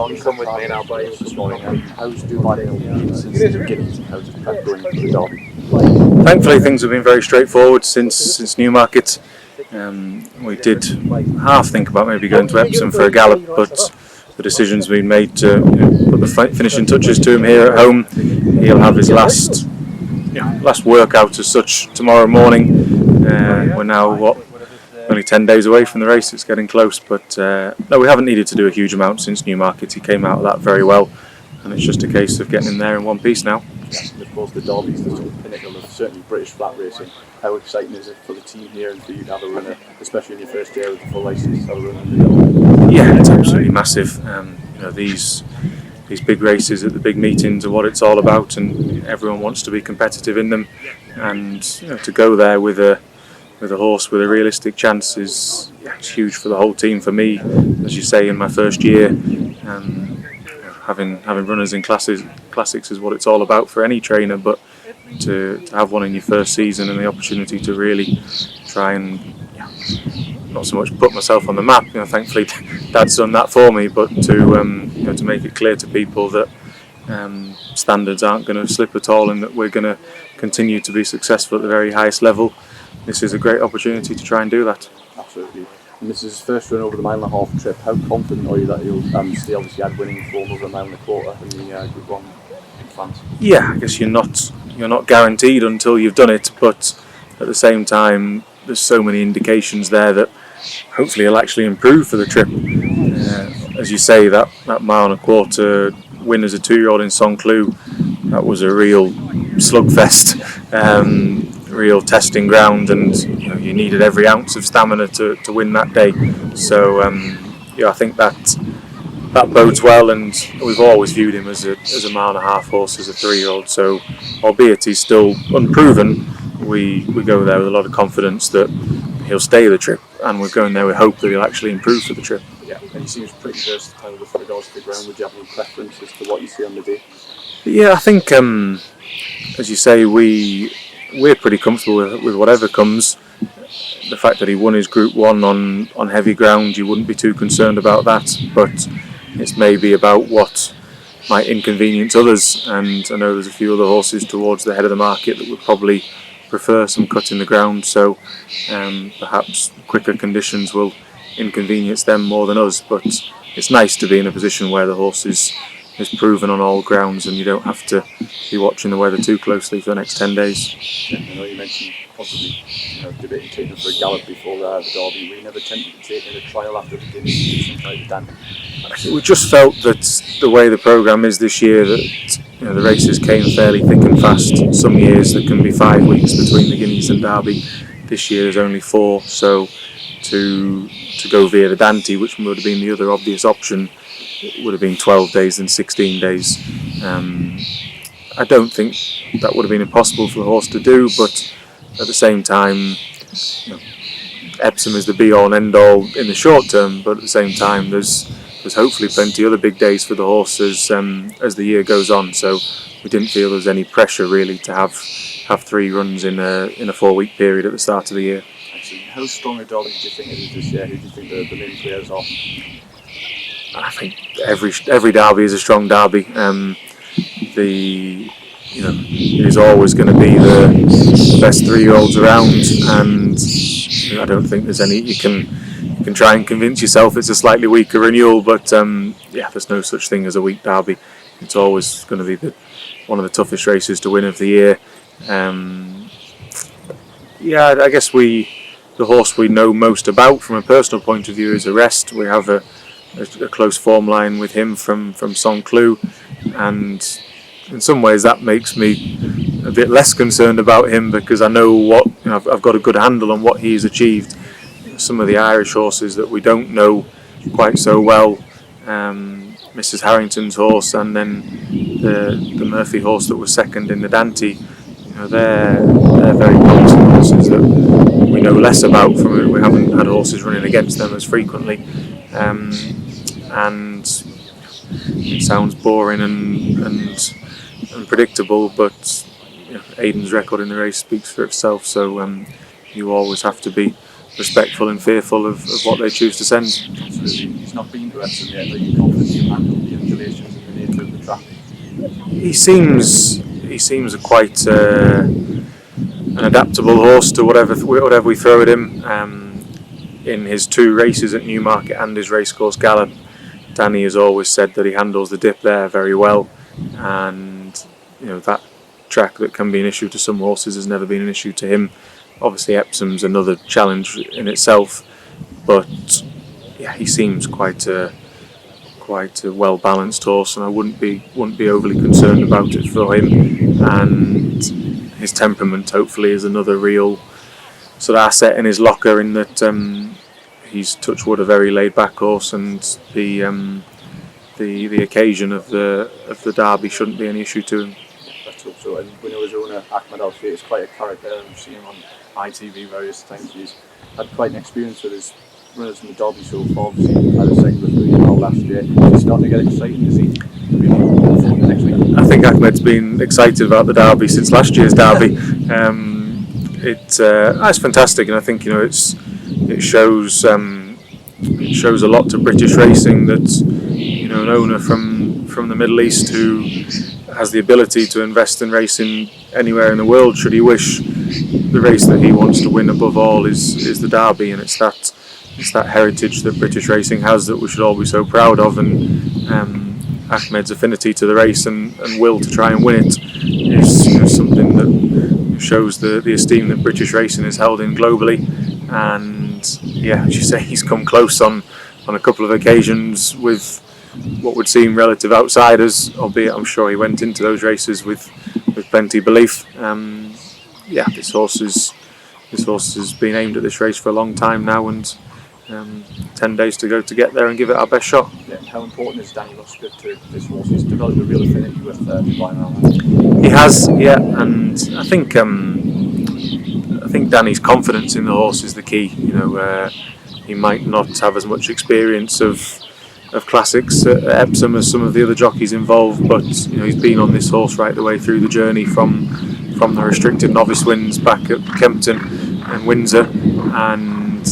Johnston with me now, by this morning. How's Dubai since the beginning? How's it going for the Derby? Thankfully, things have been very straightforward since Newmarket. We did half think about maybe going to Epsom for a gallop, but the decision's been made to put the finishing touches to him here at home. He'll have his last workout as such tomorrow morning. We're now only 10 days away from the race. It's getting close, but no, we haven't needed to do a huge amount since Newmarket. He came out of that very well, and it's just a case of getting him there in one piece now. And of course the Derby is the sort of pinnacle of certainly British flat racing. How exciting is it for the team here and for you to have a runner, especially in your first year with the full licence, to have a runner in the Derby? Yeah, it's absolutely massive. These big races at the big meetings are what it's all about, and everyone wants to be competitive in them. And to go there with a horse with a realistic chance is it's huge for the whole team. For me, as you say, in my first year. Having runners in classics is what it's all about for any trainer, but to have one in your first season and the opportunity to really try and not so much put myself on the map. Thankfully Dad's done that for me, but to make it clear to people that standards aren't going to slip at all and that we're going to continue to be successful at the very highest level. This is a great opportunity to try and do that. Absolutely. And this is his first run over the 1.5 mile trip. How confident are you that he'll stay? Obviously, had winning form over 1.25 miles in the Group 1 in France. Yeah, I guess you're not guaranteed until you've done it, but at the same time, there's so many indications there that hopefully he'll actually improve for the trip. As you say, that 1.25 mile win as a 2-year-old in Saint-Cloud, that was a real slugfest. Real testing ground, and you needed every ounce of stamina to win that day. So I think that bodes well, and we've always viewed him as a 1.5 mile horse, as a 3-year-old. So albeit he's still unproven, we go there with a lot of confidence that he'll stay the trip, and we're going there with hope that he'll actually improve for the trip. Yeah, and he seems pretty versatile with regards to the ground. Would you have any preference as to what you see on the day? Yeah, I think as you say, we're pretty comfortable with whatever comes. The fact that he won his Group 1 on heavy ground, you wouldn't be too concerned about that, but it's maybe about what might inconvenience others, and I know there's a few other horses towards the head of the market that would probably prefer some cut in the ground, so perhaps quicker conditions will inconvenience them more than us, but it's nice to be in a position where the horse is proven on all grounds and you don't have to be watching the weather too closely for the next 10 days. Yeah, I know you mentioned possibly debating taking him for a gallop before the Derby. We never tempted to take him in a trial after the beginning like Dan. We just felt that the way the programme is this year, that the races came fairly thick and fast. Some years there can be 5 weeks between the Guineas and Derby. This year there's only 4, so to go via the Dante, which would have been the other obvious option, it would have been 12 days and 16 days. I don't think that would have been impossible for the horse to do, but at the same time, Epsom is the be-all and end-all in the short term, but at the same time there's hopefully plenty other big days for the horse as the year goes on, so we didn't feel there was any pressure really to have 3 runs in a 4-week period at the start of the year. Actually, how strong a Derby do you think it is this year? Who do you think the main players are? I think every derby is a strong derby. It is always going to be the best 3-year-olds around, and I don't think there's any. You can try and convince yourself it's a slightly weaker renewal, but there's no such thing as a weak derby. It's always going to be one of the toughest races to win of the year. I guess the horse we know most about from a personal point of view is Arrest. We have a close form line with him from Saint-Cloud, and in some ways that makes me a bit less concerned about him, because I know I've got a good handle on what he's achieved. Some of the Irish horses that we don't know quite so well, Mrs. Harrington's horse, and then the Murphy horse that was second in the Dante, they're very promising horses that we know less about from it. We haven't had horses running against them as frequently. And it sounds boring and predictable, but Aidan's record in the race speaks for itself, so you always have to be respectful and fearful of what they choose to send. Absolutely. He's not been to Epsom yet, but you're confident he'll handle the track? He seems a quite an adaptable horse to whatever we throw at him. In his 2 races at Newmarket and his racecourse gallop, Danny has always said that he handles the dip there very well, and that track that can be an issue to some horses has never been an issue to him. Obviously Epsom's another challenge in itself, but yeah, he seems quite a well balanced horse, and I wouldn't be overly concerned about it for him. And his temperament hopefully is another real sort of asset in his locker, in that he's, touch wood, a very laid back horse, and the occasion of the Derby shouldn't be any issue to him. Let's hope so. And we know his owner, Ahmed Al Fayed, is quite a character. We've seen him on ITV various times. He's had quite an experience with his runners in the Derby so far. Obviously, he had a second with Louis last year. He's starting to get exciting, is he? Next week. I think Ahmed's been excited about the Derby since last year's Derby. It's fantastic, and I think it shows a lot to British racing that an owner from the Middle East who has the ability to invest in racing anywhere in the world, should he wish. The race that he wants to win above all is the Derby, and it's that heritage that British racing has that we should all be so proud of. And Ahmed's affinity to the race and will to try and win it is something that shows the esteem that British racing is held in globally. And yeah, as you say, he's come close on a couple of occasions with what would seem relative outsiders, albeit I'm sure he went into those races with plenty of belief. This horse has been aimed at this race for a long time now, and 10 days to go to get there and give it our best shot. Yeah, how important is Danny Luscott to this horse? He's developed a real affinity with Dubai. He has, yeah, and I think Danny's confidence in the horse is the key. He might not have as much experience of classics at Epsom as some of the other jockeys involved, but he's been on this horse right the way through the journey from the restricted novice wins back at Kempton and Windsor, and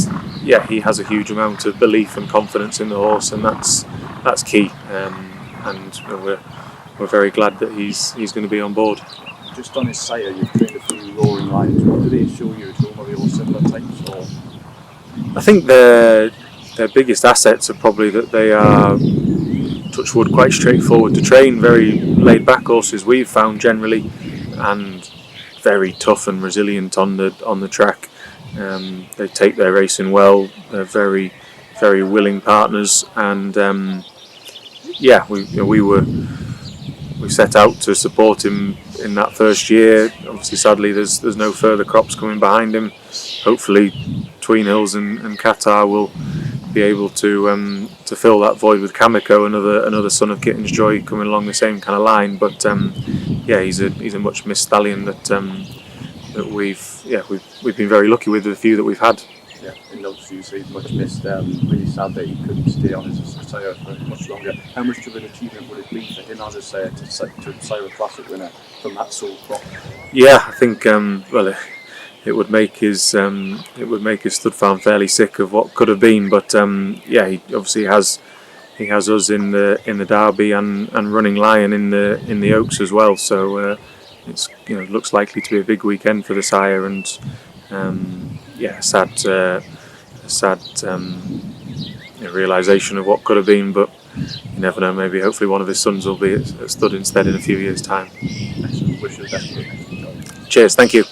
yeah, he has a huge amount of belief and confidence in the horse, and that's key. And we're very glad that he's going to be on board. Just on his sire, you've trained a few roaring lions. What do they show you at home? Are they all similar types? Or? I think their biggest assets are probably that they are, touch wood, quite straightforward to train, very laid back horses we've found generally, and very tough and resilient on the track. They take their racing well. They're very, very willing partners, and we set out to support him in that first year. Obviously, sadly, there's no further crops coming behind him. Hopefully, Tween Hills and Qatar will be able to fill that void with Kamiko, another son of Kitten's Joy, coming along the same kind of line. But he's a much missed stallion that we've been very lucky with the few that we've had. Yeah, and obviously you say he's much missed. Really sad that he couldn't stay on his sire for much longer. How much of an achievement would it be for him as a sire to sire a classic winner from that sole crop? Yeah, I think it would make his stud farm fairly sick of what could have been. But he obviously has us in the Derby and running Lion in the Oaks as well. So it's looks likely to be a big weekend for the sire, and sad realisation of what could have been, but you never know. Maybe, hopefully, one of his sons will be at stud instead in a few years' time. Excellent. Wish you the best. Cheers. Thank you.